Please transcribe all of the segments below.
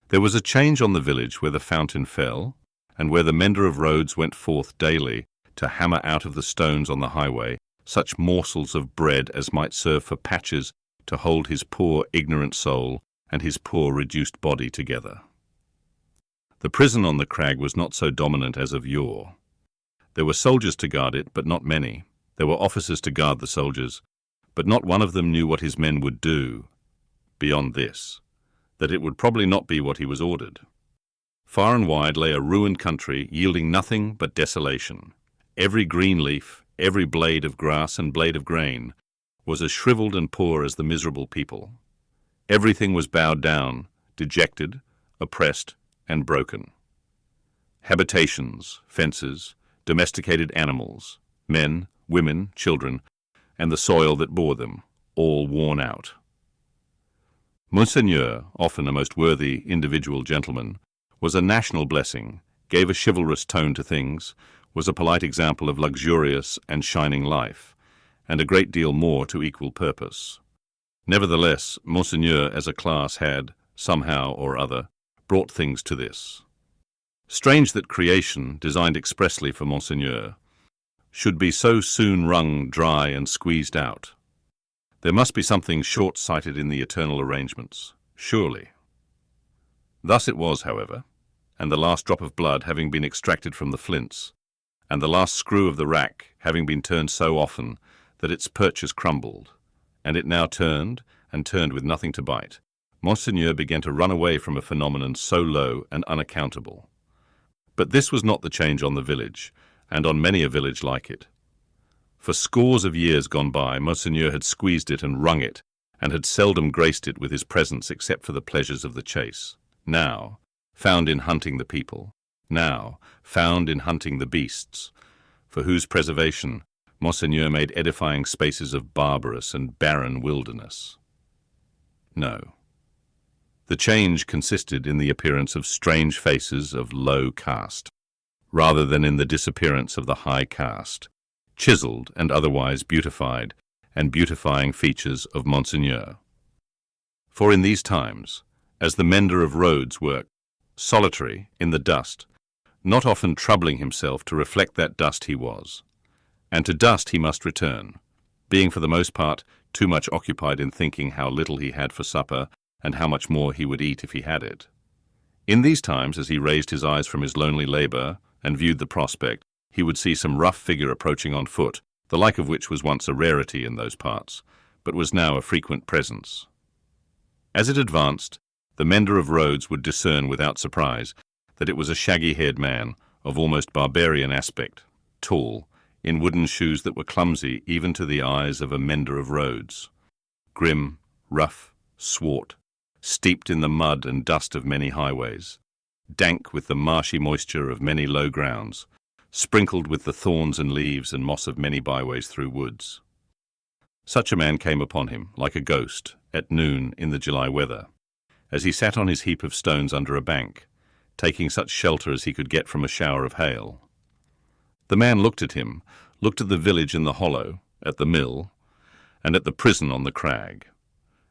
There was a change on the village where the fountain fell, and where the mender of roads went forth daily to hammer out of the stones on the highway such morsels of bread as might serve for patches to hold his poor ignorant soul and his poor reduced body together. The prison on the crag was not so dominant as of yore. There were soldiers to guard it, but not many. There were officers to guard the soldiers, but not one of them knew what his men would do, beyond this, that it would probably not be what he was ordered. Far and wide lay a ruined country, yielding nothing but desolation. Every green leaf, every blade of grass and blade of grain, was as shriveled and poor as the miserable people. Everything was bowed down, dejected, oppressed, and broken. Habitations, fences, domesticated animals, men, women, children, and the soil that bore them, all worn out. Monseigneur, often a most worthy individual gentleman, was a national blessing, gave a chivalrous tone to things, was a polite example of luxurious and shining life, and a great deal more to equal purpose. Nevertheless, Monseigneur as a class had, somehow or other, brought things to this. Strange that creation, designed expressly for Monseigneur, should be so soon wrung dry and squeezed out. There must be something short-sighted in the eternal arrangements, surely. Thus it was, however, and the last drop of blood having been extracted from the flints, and the last screw of the rack having been turned so often that its perches crumbled, and it now turned, and turned with nothing to bite, Monseigneur began to run away from a phenomenon so low and unaccountable. But this was not the change on the village, and on many a village like it. For scores of years gone by, Monseigneur had squeezed it and wrung it, and had seldom graced it with his presence except for the pleasures of the chase. Now, found in hunting the people, now, found in hunting the beasts, for whose preservation Monseigneur made edifying spaces of barbarous and barren wilderness. No. The change consisted in the appearance of strange faces of low caste, rather than in the disappearance of the high caste, chiseled and otherwise beautified, and beautifying features of Monseigneur. For in these times, as the mender of roads worked, solitary, in the dust, not often troubling himself to reflect that dust he was, and to dust he must return, being for the most part too much occupied in thinking how little he had for supper and how much more he would eat if he had it. In these times, as he raised his eyes from his lonely labour and viewed the prospect, he would see some rough figure approaching on foot, the like of which was once a rarity in those parts, but was now a frequent presence. As it advanced, the mender of roads would discern without surprise that it was a shaggy-haired man of almost barbarian aspect, tall, in wooden shoes that were clumsy even to the eyes of a mender of roads, grim, rough, swart, steeped in the mud and dust of many highways, dank with the marshy moisture of many low grounds, sprinkled with the thorns and leaves and moss of many byways through woods. Such a man came upon him, like a ghost, at noon in the July weather, as he sat on his heap of stones under a bank, taking such shelter as he could get from a shower of hail. The man looked at him, looked at the village in the hollow, at the mill, and at the prison on the crag.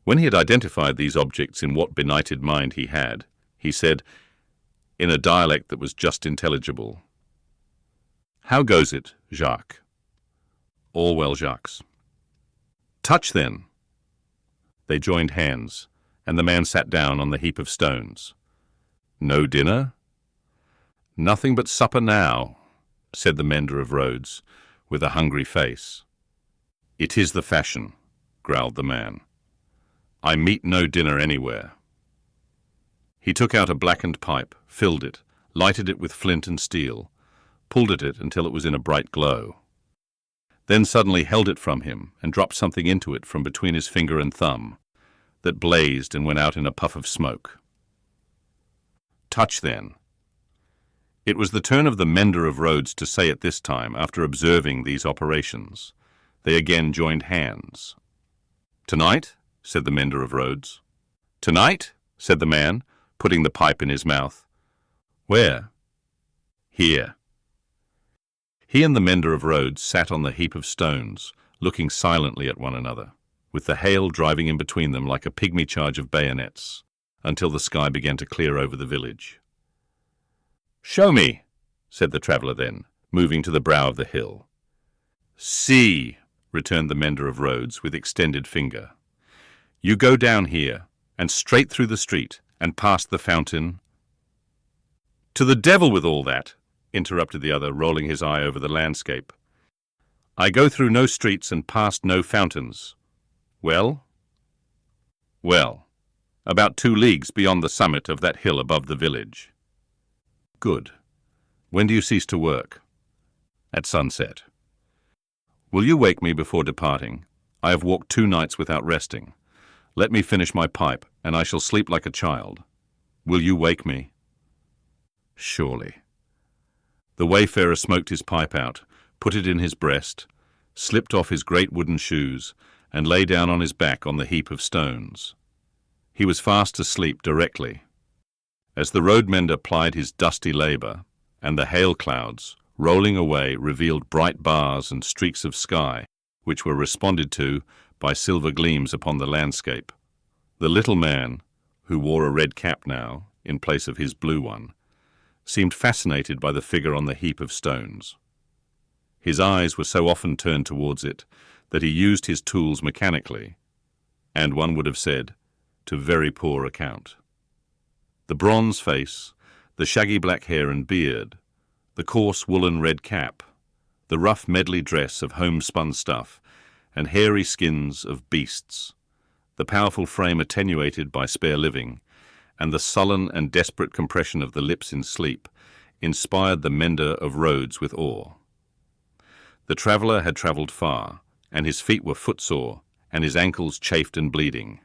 When he had identified these objects in what benighted mind he had, he said, in a dialect that was just intelligible, "How goes it, Jacques?" "All well, Jacques." "Touch, then." They joined hands, and the man sat down on the heap of stones. "No dinner?" "Nothing but supper now," said the mender of roads, with a hungry face. "It is the fashion," growled the man. "I meet no dinner anywhere." He took out a blackened pipe, filled it, lighted it with flint and steel, pulled at it until it was in a bright glow, then suddenly held it from him and dropped something into it from between his finger and thumb, that blazed and went out in a puff of smoke. "Touch, then." It was the turn of the mender of roads to say at this time, after observing these operations. They again joined hands. "Tonight?" said the mender of roads. "Tonight?" said the man, putting the pipe in his mouth. "Where?" "Here." He and the mender of roads sat on the heap of stones, looking silently at one another, with the hail driving in between them like a pygmy charge of bayonets, until the sky began to clear over the village. "Show me," said the traveller then, moving to the brow of the hill. "See," returned the mender of roads with extended finger. "You go down here, and straight through the street, and past the fountain." "To the devil with all that," interrupted the other, rolling his eye over the landscape. "I go through no streets and past no fountains." "Well?" "Well, about 2 leagues beyond the summit of that hill above the village." "Good. When do you cease to work?" "At sunset." "Will you wake me before departing? I have walked 2 nights without resting. Let me finish my pipe, and I shall sleep like a child. Will you wake me?" "Surely." The wayfarer smoked his pipe out, put it in his breast, slipped off his great wooden shoes, and lay down on his back on the heap of stones. He was fast asleep directly. As the road mender plied his dusty labour, and the hail clouds, rolling away, revealed bright bars and streaks of sky, which were responded to by silver gleams upon the landscape, the little man, who wore a red cap now, in place of his blue one, seemed fascinated by the figure on the heap of stones. His eyes were so often turned towards it that he used his tools mechanically, and one would have said, to very poor account. The bronze face, the shaggy black hair and beard, the coarse woolen red cap, the rough medley dress of homespun stuff, and hairy skins of beasts, the powerful frame attenuated by spare living, and the sullen and desperate compression of the lips in sleep, inspired the mender of roads with awe. The traveller had travelled far, and his feet were footsore, and his ankles chafed and bleeding.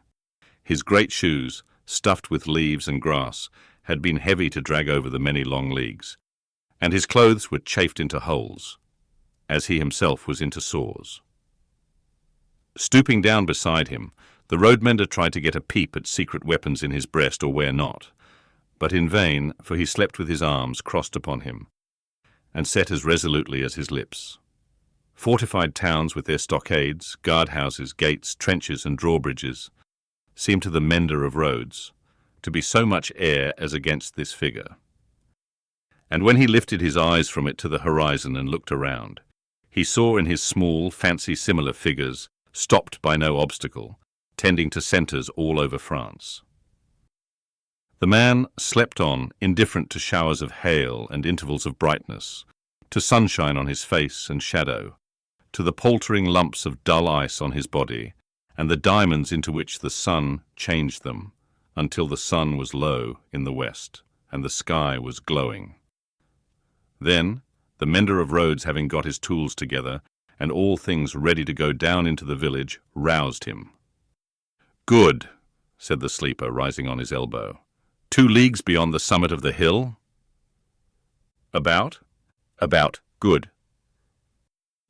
His great shoes, stuffed with leaves and grass, had been heavy to drag over the many long leagues, and his clothes were chafed into holes, as he himself was into sores. Stooping down beside him, the road mender tried to get a peep at secret weapons in his breast or where not, but in vain, for he slept with his arms crossed upon him, and set as resolutely as his lips. Fortified towns with their stockades, guardhouses, gates, trenches, and drawbridges seemed to the mender of roads to be so much air as against this figure. And when he lifted his eyes from it to the horizon and looked around, he saw in his small, fancy-similar figures, stopped by no obstacle, tending to centres all over France. The man slept on, indifferent to showers of hail and intervals of brightness, to sunshine on his face and shadow, to the paltering lumps of dull ice on his body, and the diamonds into which the sun changed them, until the sun was low in the west, and the sky was glowing. Then, the mender of roads, having got his tools together, and all things ready to go down into the village, roused him. "Good," said the sleeper, rising on his elbow. 2 leagues beyond the summit of the hill?" "About?" "About. Good."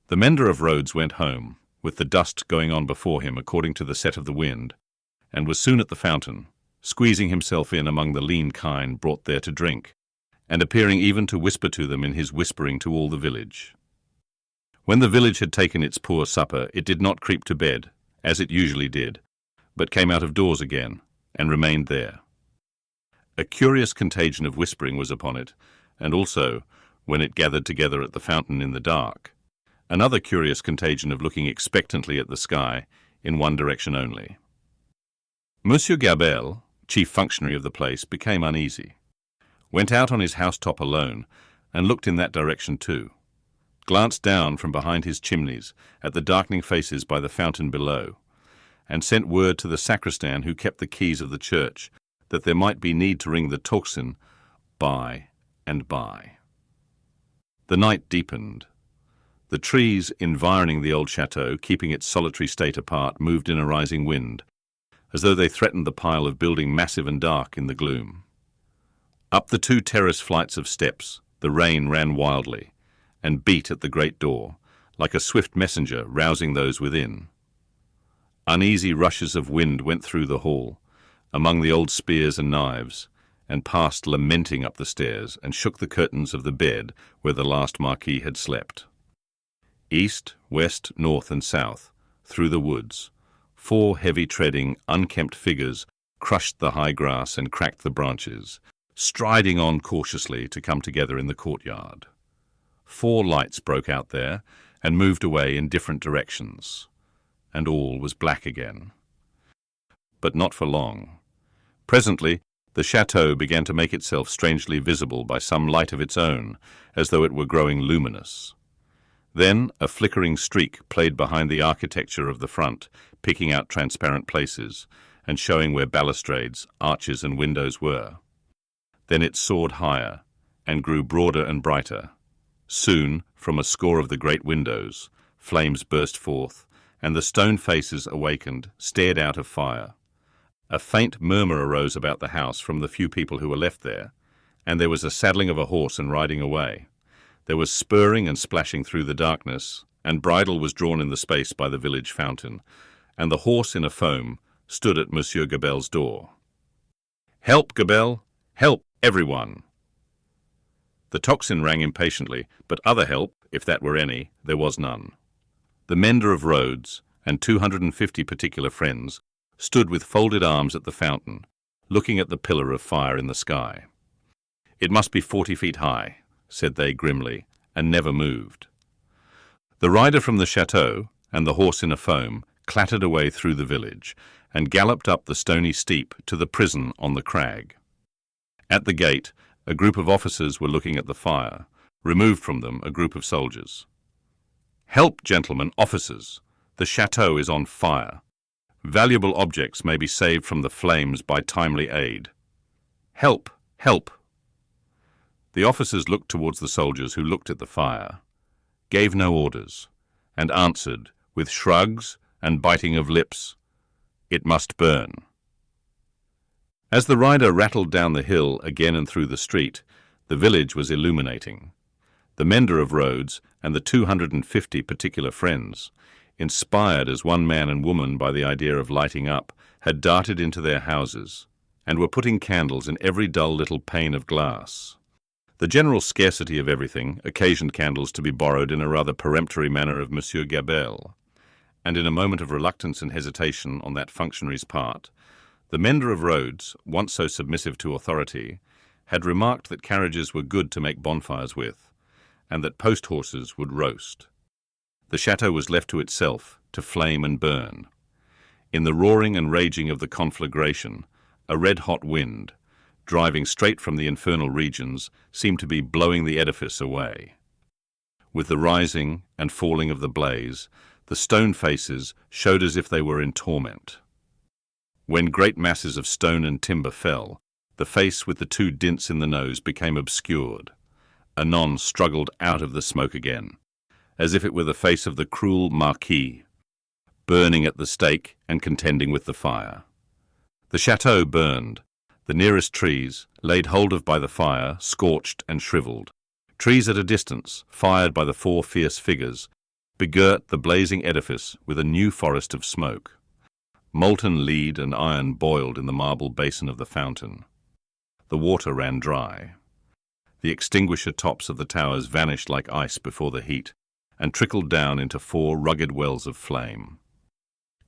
The mender of roads went home, with the dust going on before him according to the set of the wind, and was soon at the fountain, squeezing himself in among the lean kine brought there to drink, and appearing even to whisper to them in his whispering to all the village. When the village had taken its poor supper, it did not creep to bed, as it usually did, but came out of doors again, and remained there. A curious contagion of whispering was upon it, and also, when it gathered together at the fountain in the dark, another curious contagion of looking expectantly at the sky in one direction only. Monsieur Gabelle, chief functionary of the place, became uneasy, went out on his housetop alone, and looked in that direction too, glanced down from behind his chimneys at the darkening faces by the fountain below, and sent word to the sacristan who kept the keys of the church that there might be need to ring the tocsin by and by. The night deepened. The trees environing the old château, keeping its solitary state apart, moved in a rising wind, as though they threatened the pile of building massive and dark in the gloom. Up the 2 terrace flights of steps the rain ran wildly, and beat at the great door, like a swift messenger rousing those within. Uneasy rushes of wind went through the hall, among the old spears and knives, and passed lamenting up the stairs, and shook the curtains of the bed where the last marquis had slept. East, west, north, and south, through the woods, 4 heavy-treading, unkempt figures crushed the high grass and cracked the branches, striding on cautiously to come together in the courtyard. 4 lights broke out there and moved away in different directions, and all was black again. But not for long. Presently, the château began to make itself strangely visible by some light of its own, as though it were growing luminous. Then a flickering streak played behind the architecture of the front, picking out transparent places and showing where balustrades, arches and windows were. Then it soared higher and grew broader and brighter. Soon, from a score of the great windows, flames burst forth, and the stone faces awakened, stared out of fire. A faint murmur arose about the house from the few people who were left there, and there was a saddling of a horse and riding away. There was spurring and splashing through the darkness, and bridle was drawn in the space by the village fountain, and the horse in a foam stood at Monsieur Gabelle's door. "Help, Gabelle! Help, everyone!" The tocsin rang impatiently, but other help, if that were any, there was none. The mender of roads, and 250 particular friends, stood with folded arms at the fountain, looking at the pillar of fire in the sky. "It must be 40 feet high," said they grimly, and never moved. The rider from the château and the horse in a foam clattered away through the village and galloped up the stony steep to the prison on the crag. At the gate, a group of officers were looking at the fire, removed from them a group of soldiers. "Help, gentlemen, officers! The château is on fire. Valuable objects may be saved from the flames by timely aid. Help! Help!" The officers looked towards the soldiers who looked at the fire, gave no orders, and answered, with shrugs and biting of lips, "It must burn." As the rider rattled down the hill again and through the street, the village was illuminating. The mender of roads and the 250 particular friends, inspired as one man and woman by the idea of lighting up, had darted into their houses and were putting candles in every dull little pane of glass. The general scarcity of everything occasioned candles to be borrowed in a rather peremptory manner of Monsieur Gabelle, and in a moment of reluctance and hesitation on that functionary's part, the mender of roads, once so submissive to authority, had remarked that carriages were good to make bonfires with, and that post-horses would roast. The château was left to itself, to flame and burn. In the roaring and raging of the conflagration, a red-hot wind, driving straight from the infernal regions, seemed to be blowing the edifice away. With the rising and falling of the blaze, the stone faces showed as if they were in torment. When great masses of stone and timber fell, the face with the 2 dints in the nose became obscured. Anon struggled out of the smoke again, as if it were the face of the cruel Marquis, burning at the stake and contending with the fire. The château burned. The nearest trees, laid hold of by the fire, scorched and shriveled. Trees at a distance, fired by the 4 fierce figures, begirt the blazing edifice with a new forest of smoke. Molten lead and iron boiled in the marble basin of the fountain. The water ran dry. The extinguisher tops of the towers vanished like ice before the heat, and trickled down into 4 rugged wells of flame.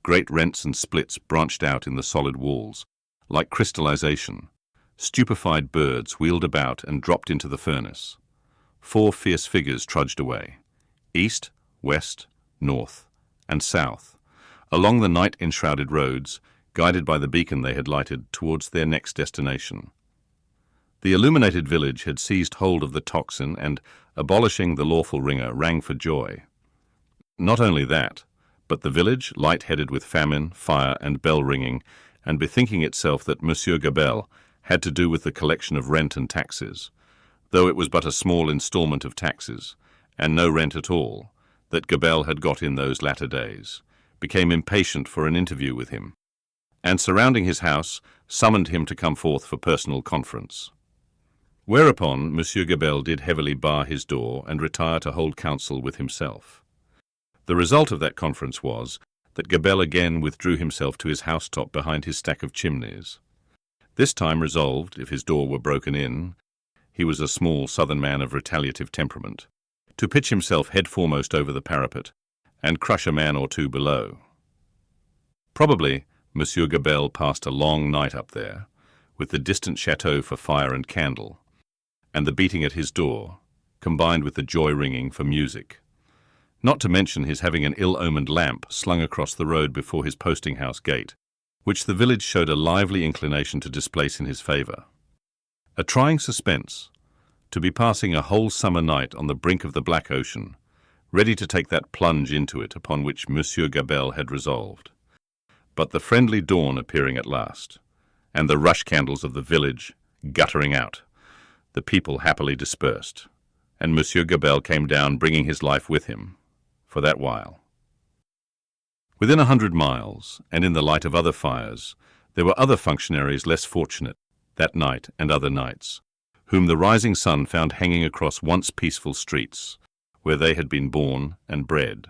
Great rents and splits branched out in the solid walls, like crystallization. Stupefied birds wheeled about and dropped into the furnace. 4 fierce figures trudged away, east, west, north, and south, along the night-enshrouded roads, guided by the beacon they had lighted towards their next destination. The illuminated village had seized hold of the tocsin and, abolishing the lawful ringer, rang for joy. Not only that, but the village, light-headed with famine, fire, and bell-ringing, and bethinking itself that Monsieur Gabelle had to do with the collection of rent and taxes, though it was but a small instalment of taxes, and no rent at all, that Gabelle had got in those latter days, became impatient for an interview with him, and surrounding his house, summoned him to come forth for personal conference. Whereupon Monsieur Gabelle did heavily bar his door and retire to hold counsel with himself. The result of that conference was that Gabelle again withdrew himself to his housetop behind his stack of chimneys. This time resolved, if his door were broken in, he was a small southern man of retaliative temperament, to pitch himself head foremost over the parapet and crush a man or 2 below. Probably Monsieur Gabelle passed a long night up there, with the distant château for fire and candle, and the beating at his door, combined with the joy ringing for music. Not to mention his having an ill-omened lamp slung across the road before his posting-house gate, which the village showed a lively inclination to displace in his favour. A trying suspense, to be passing a whole summer night on the brink of the Black Ocean, ready to take that plunge into it upon which Monsieur Gabelle had resolved. But the friendly dawn appearing at last, and the rush candles of the village guttering out, the people happily dispersed, and Monsieur Gabelle came down bringing his life with him, for that while. Within 100 miles, and in the light of other fires, there were other functionaries less fortunate, that night and other nights, whom the rising sun found hanging across once peaceful streets, where they had been born and bred.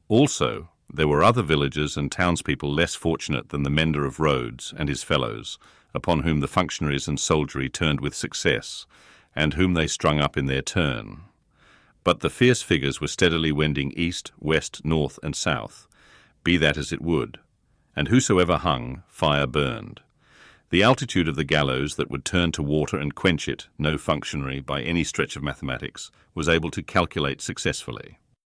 Also, there were other villagers and townspeople less fortunate than the mender of roads and his fellows, upon whom the functionaries and soldiery turned with success, and whom they strung up in their turn. But the fierce figures were steadily wending east, west, north, and south, be that as it would, and whosoever hung, fire burned. The altitude of the gallows that would turn to water and quench it, no functionary, by any stretch of mathematics, was able to calculate successfully.